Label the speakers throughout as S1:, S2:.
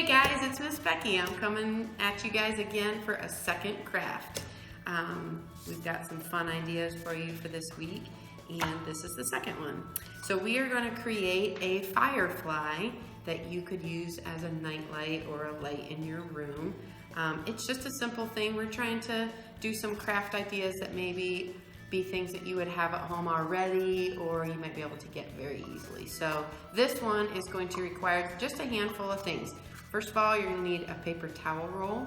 S1: Hey guys, it's Miss Becky. I'm coming at you guys again for a second craft. We've got some fun ideas for you for this week, and this is the second one. So we are going to create a firefly that you could use as a nightlight or a light in your room. It's just a simple thing. We're trying to do some craft ideas that maybe be things that you would have at home already, or you might be able to get very easily. So this one is going to require just a handful of things. First of all, you're going to need a paper towel roll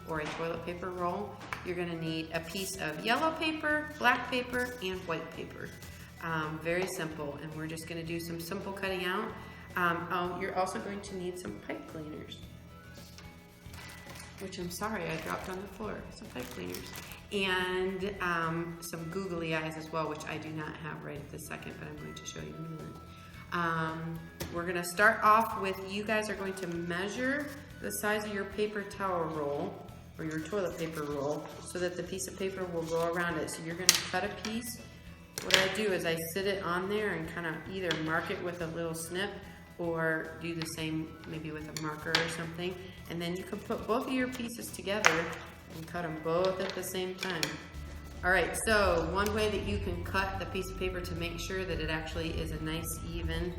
S1: or a toilet paper roll. You're going to need a piece of yellow paper, black paper, and white paper. Very simple, and we're just going to do some simple cutting out. You're also going to need some pipe cleaners, which I'm sorry I dropped on the floor. Some pipe cleaners. And some googly eyes as well, which I do not have right at this second, but I'm going to show you in a minute. We're going to start off with, you guys are going to measure the size of your paper towel roll or your toilet paper roll so that the piece of paper will go around it. So you're going to cut a piece. What I do is I sit it on there and kind of either mark it with a little snip or do the same maybe with a marker or something. And then you can put both of your pieces together and cut them both at the same time. All right, so one way that you can cut the piece of paper to make sure that it actually is a nice even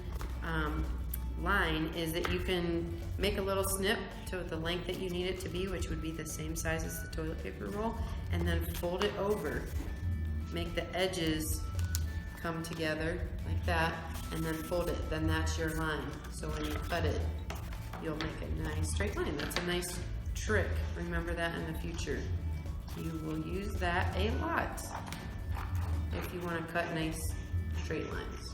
S1: line is that you can make a little snip to the length that you need it to be, which would be the same size as the toilet paper roll, and then fold it over. Make the edges come together like that, and then fold it. Then that's your line. So when you cut it, you'll make a nice straight line. That's a nice trick. Remember that in the future. You will use that a lot if you want to cut nice straight lines.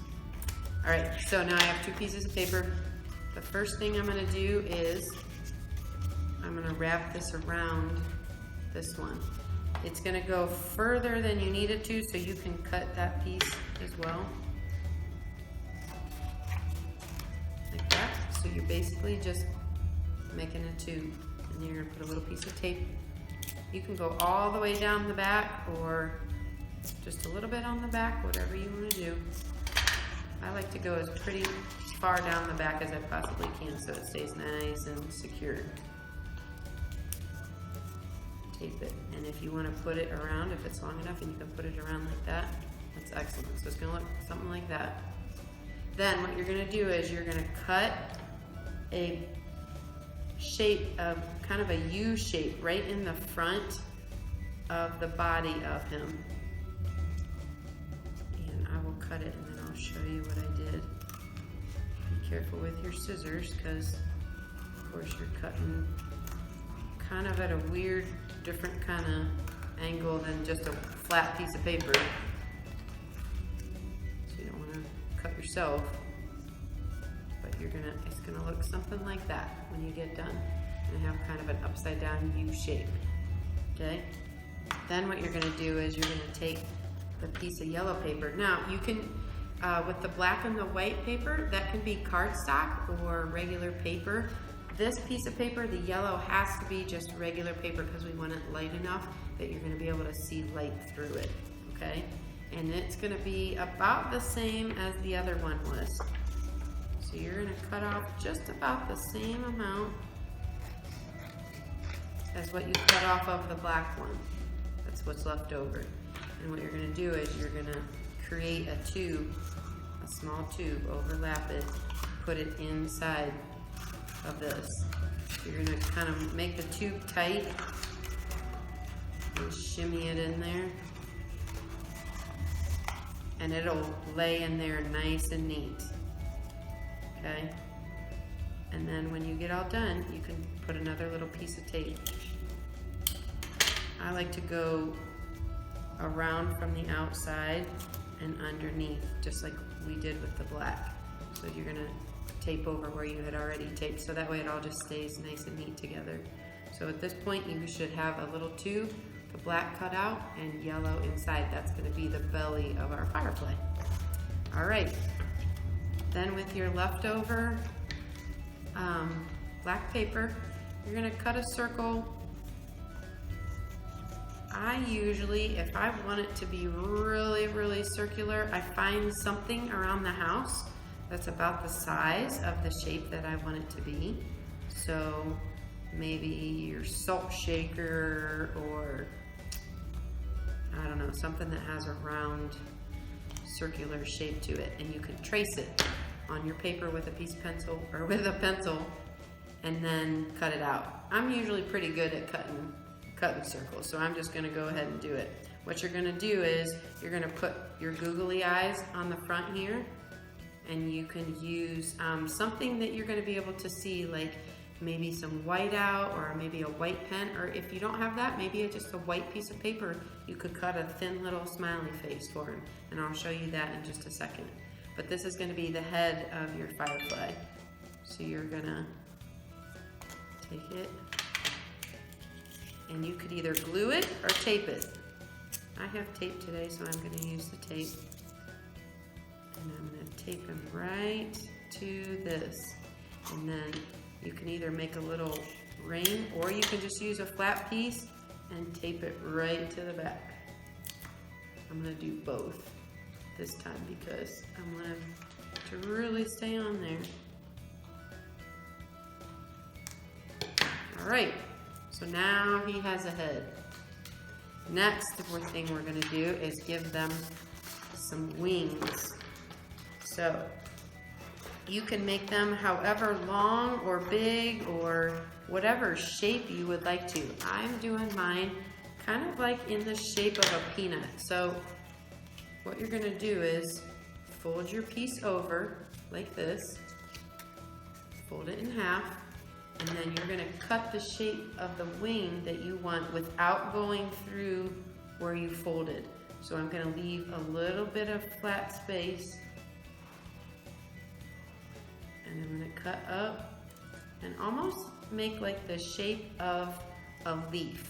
S1: All right, so now I have two pieces of paper. The first thing I'm going to do is I'm going to wrap this around this one. It's going to go further than you need it to, so you can cut that piece as well. Like that. So you're basically just making a tube. And you're going to put a little piece of tape. You can go all the way down the back or just a little bit on the back, whatever you want to do. I like to go as pretty far down the back as I possibly can so it stays nice and secure. Tape it. And if you want to put it around, if it's long enough and you can put it around like that, that's excellent. So it's going to look something like that. Then what you're going to do is you're going to cut a shape of kind of a U shape right in the front of the body of him. And I will cut it and then I'll show you what I did. Be careful with your scissors because of course you're cutting kind of at a weird, different kind of angle than just a flat piece of paper. So you don't want to cut yourself. But it's gonna look something like that when you get done. And have kind of an upside down U shape. Okay? Then what you're gonna do is you're gonna take the piece of yellow paper. Now you can, with the black and the white paper, that can be cardstock or regular paper. This piece of paper, the yellow, has to be just regular paper because we want it light enough that you're gonna be able to see light through it. Okay? And it's gonna be about the same as the other one was. So you're going to cut off just about the same amount as what you cut off of the black one. That's what's left over. And what you're going to do is you're going to create a tube, a small tube, overlap it, put it inside of this. So you're going to kind of make the tube tight and shimmy it in there. And it'll lay in there nice and neat. Okay, and then when you get all done, you can put another little piece of tape. I like to go around from the outside and underneath, just like we did with the black. So you're gonna tape over where you had already taped, so that way it all just stays nice and neat together. So at this point, you should have a little tube, the black cut out, and yellow inside. That's gonna be the belly of our firefly. All right. Then with your leftover black paper, you're going to cut a circle. I usually, if I want it to be really, really circular, I find something around the house that's about the size of the shape that I want it to be. So maybe your salt shaker, or I don't know, something that has a round circular shape to it, and you can trace it on your paper with a piece of pencil or with a pencil and then cut it out. I'm usually pretty good at cutting circles, so I'm just gonna go ahead and do it. What you're gonna do is you're gonna put your googly eyes on the front here, and you can use something that you're gonna be able to see, like maybe some whiteout or maybe a white pen, or if you don't have that, maybe just a white piece of paper. You could cut a thin little smiley face for him, and I'll show you that in just a second. But this is gonna be the head of your firefly. So you're gonna take it, and you could either glue it or tape it. I have tape today, so I'm gonna use the tape. And I'm gonna tape him right to this. And then you can either make a little ring, or you can just use a flat piece and tape it right to the back. I'm gonna do both this time because I want him to really stay on there. All right, so now he has a head. Next thing we're gonna do is give them some wings. So you can make them however long or big or whatever shape you would like to. I'm doing mine kind of like in the shape of a peanut. So what you're gonna do is fold your piece over like this, fold it in half, and then you're gonna cut the shape of the wing that you want without going through where you folded. So I'm gonna leave a little bit of flat space, and I'm gonna cut up and almost make like the shape of a leaf.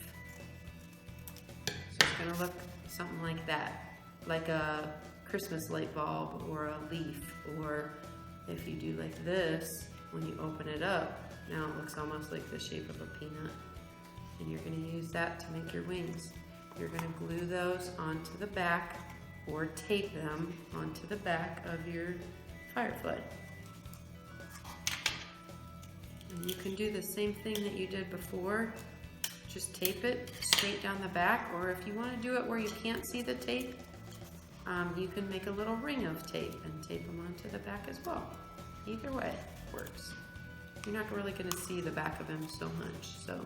S1: So it's gonna look something like that, like a Christmas light bulb or a leaf, or if you do like this, when you open it up, now it looks almost like the shape of a peanut. And you're gonna use that to make your wings. You're gonna glue those onto the back or tape them onto the back of your firefly. And you can do the same thing that you did before. Just tape it straight down the back, or if you want to do it where you can't see the tape, you can make a little ring of tape and tape them onto the back as well. Either way works. You're not really going to see the back of him so much. So,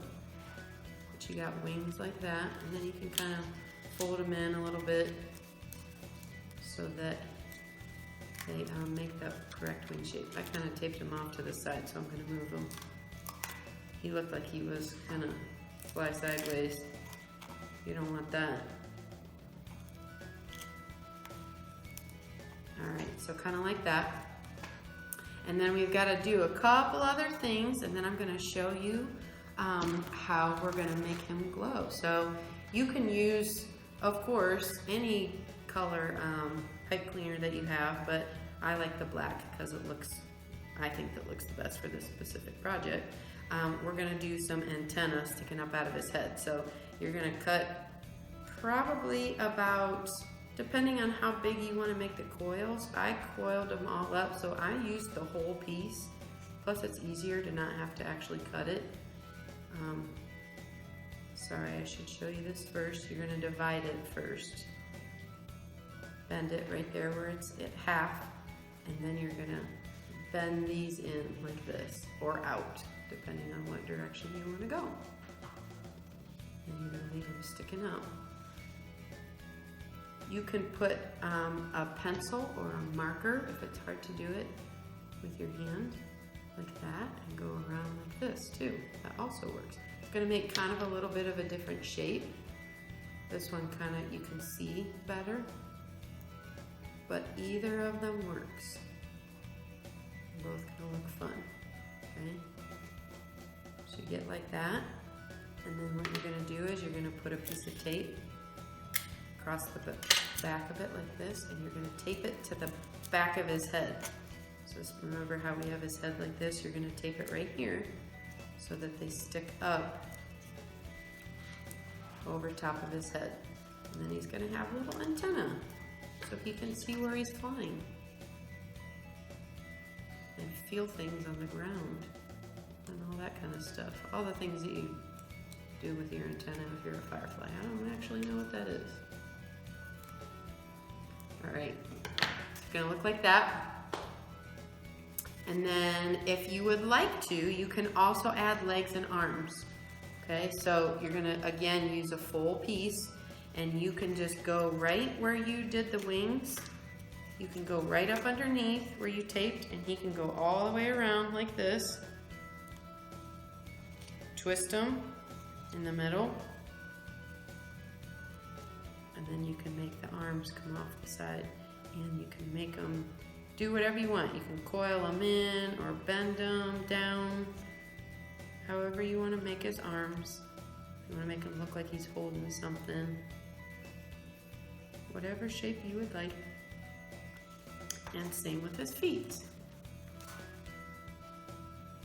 S1: but you got wings like that, and then you can kind of fold them in a little bit so that they make the correct wing shape. I kind of taped him off to the side, so I'm going to move him. He looked like he was going to fly sideways. You don't want that. Alright, so kind of like that. And then we've got to do a couple other things, and then I'm going to show you how we're going to make him glow. So you can use, of course, any color pipe cleaner that you have, but I like the black because I think that looks the best for this specific project. We're going to do some antenna sticking up out of his head. So you're going to cut probably about, depending on how big you want to make the coils. I coiled them all up, so I used the whole piece. Plus it's easier to not have to actually cut it. Sorry, I should show you this first. You're going to divide it first. Bend it right there where it's at half, and then you're going to bend these in like this, or out, depending on what direction you want to go. And you're going to leave them sticking out. You can put a pencil or a marker, if it's hard to do it with your hand, like that, and go around like this too. That also works. It's going to make kind of a little bit of a different shape. This one kind of, you can see better, but either of them works. Both going to look fun, okay? So you get like that, and then what you're going to do is you're going to put a piece of tape across the back of it like this, and you're going to tape it to the back of his head. So just remember how we have his head like this, you're going to tape it right here so that they stick up over top of his head. And then he's going to have a little antenna so he can see where he's flying and feel things on the ground. and all that kind of stuff. All the things that you do with your antenna if you're a firefly. I don't actually know what that is. All right, it's gonna look like that. And then if you would like to, you can also add legs and arms. Okay, so you're gonna, again, use a full piece, and you can just go right where you did the wings. You can go right up underneath where you taped, and he can go all the way around like this. Twist them in the middle. And then you can make the arms come off the side, and you can make them do whatever you want. You can coil them in or bend them down. However you want to make his arms. You want to make him look like he's holding something. Whatever shape you would like. And same with his feet.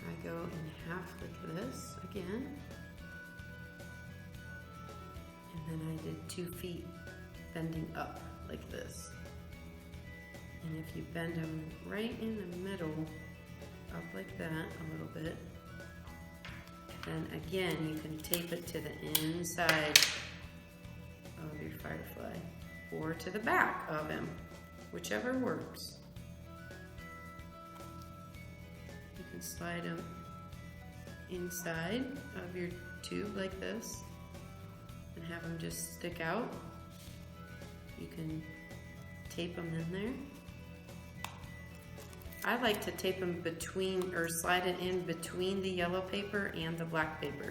S1: I go in half like this again. And then I did 2 feet bending up like this. And if you bend them right in the middle, up like that a little bit, then again, you can tape it to the inside of your firefly or to the back of him, whichever works. You can slide them inside of your tube like this and have them just stick out. You can tape them in there. I like to tape them between, or slide it in between the yellow paper and the black paper.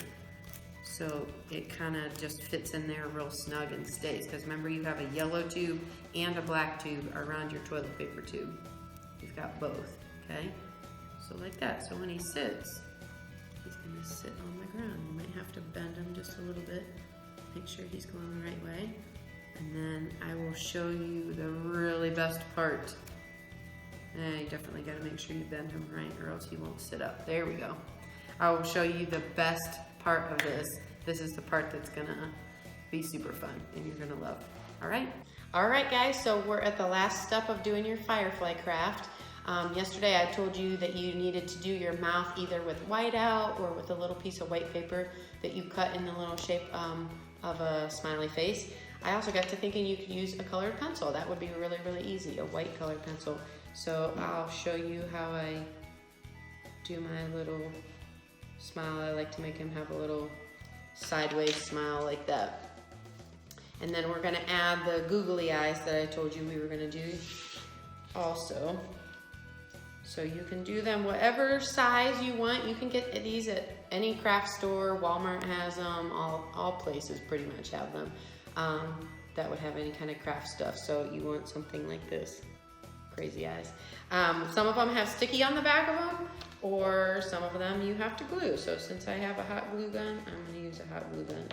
S1: So it kind of just fits in there real snug and stays. Because remember, you have a yellow tube and a black tube around your toilet paper tube. You've got both, okay? So like that. So when he sits, he's gonna sit on the ground. You might have to bend him just a little bit. Make sure he's going the right way. And then I will show you the really best part. You definitely got to make sure you bend him right, or else he won't sit up. There we go. I will show you the best part of this. This is the part that's gonna be super fun and you're gonna love. All right? All right, guys, so we're at the last step of doing your firefly craft. Yesterday I told you that you needed to do your mouth either with whiteout or with a little piece of white paper that you cut in the little shape of a smiley face. I also got to thinking you could use a colored pencil. That would be really, really easy, a white colored pencil. So I'll show you how I do my little smile. I like to make him have a little sideways smile like that. And then we're gonna add the googly eyes that I told you we were gonna do also. So you can do them whatever size you want. You can get these at any craft store. Walmart has them, all places pretty much have them. That would have any kind of craft stuff. So you want something like this. Crazy eyes. Some of them have sticky on the back of them, or some of them you have to glue. So since I have a hot glue gun, I'm going to use a hot glue gun.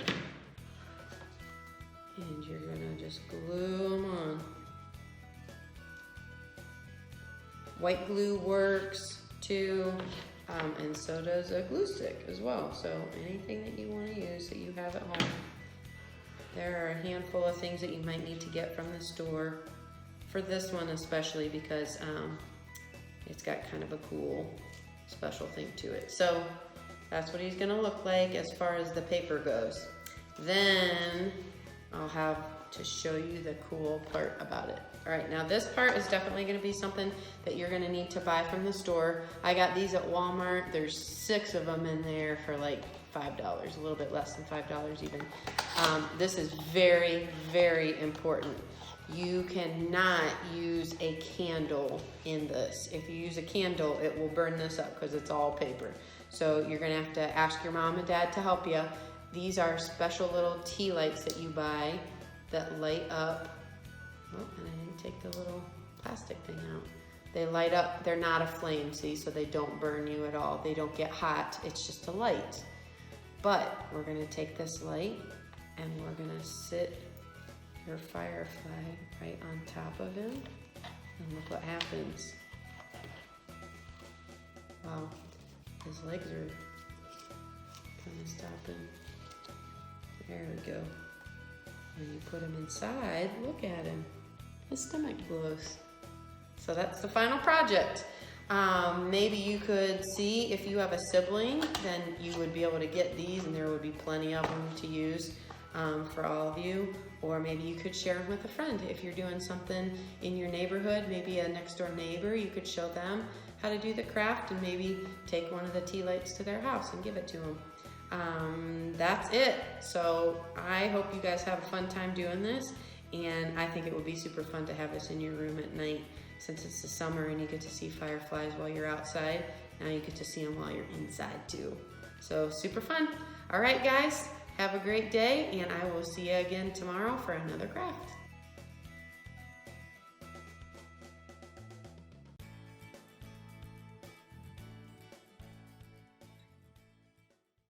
S1: And you're going to just glue them on. White glue works too, and so does a glue stick as well. So anything that you want to use that you have at home. There are a handful of things that you might need to get from the store. For this one especially, because it's got kind of a cool special thing to it. So that's what he's gonna look like as far as the paper goes. Then I'll have to show you the cool part about it. All right, now this part is definitely gonna be something that you're gonna need to buy from the store. I got these at Walmart. There's 6 of them in there for like $5, a little bit less than $5 even. This is very, very important. You cannot use a candle in this. If you use a candle, it will burn this up because it's all paper. So you're gonna have to ask your mom and dad to help you. These are special little tea lights that you buy that light up. Oh, and I didn't take the little plastic thing out. They light up, they're not a flame, see, so they don't burn you at all. They don't get hot, it's just a light. But we're gonna take this light and we're gonna sit your firefly right on top of him, and look what happens. Wow, his legs are kind of stopping. There we go. When you put him inside, look at him. His stomach glows. So that's the final project. Maybe you could see if you have a sibling, then you would be able to get these and there would be plenty of them to use for all of you. Or maybe you could share them with a friend. If you're doing something in your neighborhood, maybe a next door neighbor, you could show them how to do the craft and maybe take one of the tea lights to their house and give it to them. That's it. So I hope you guys have a fun time doing this, and I think it would be super fun to have this in your room at night since it's the summer and you get to see fireflies while you're outside. Now you get to see them while you're inside too. So super fun. All right, guys, have a great day, and I will see you again tomorrow for another craft.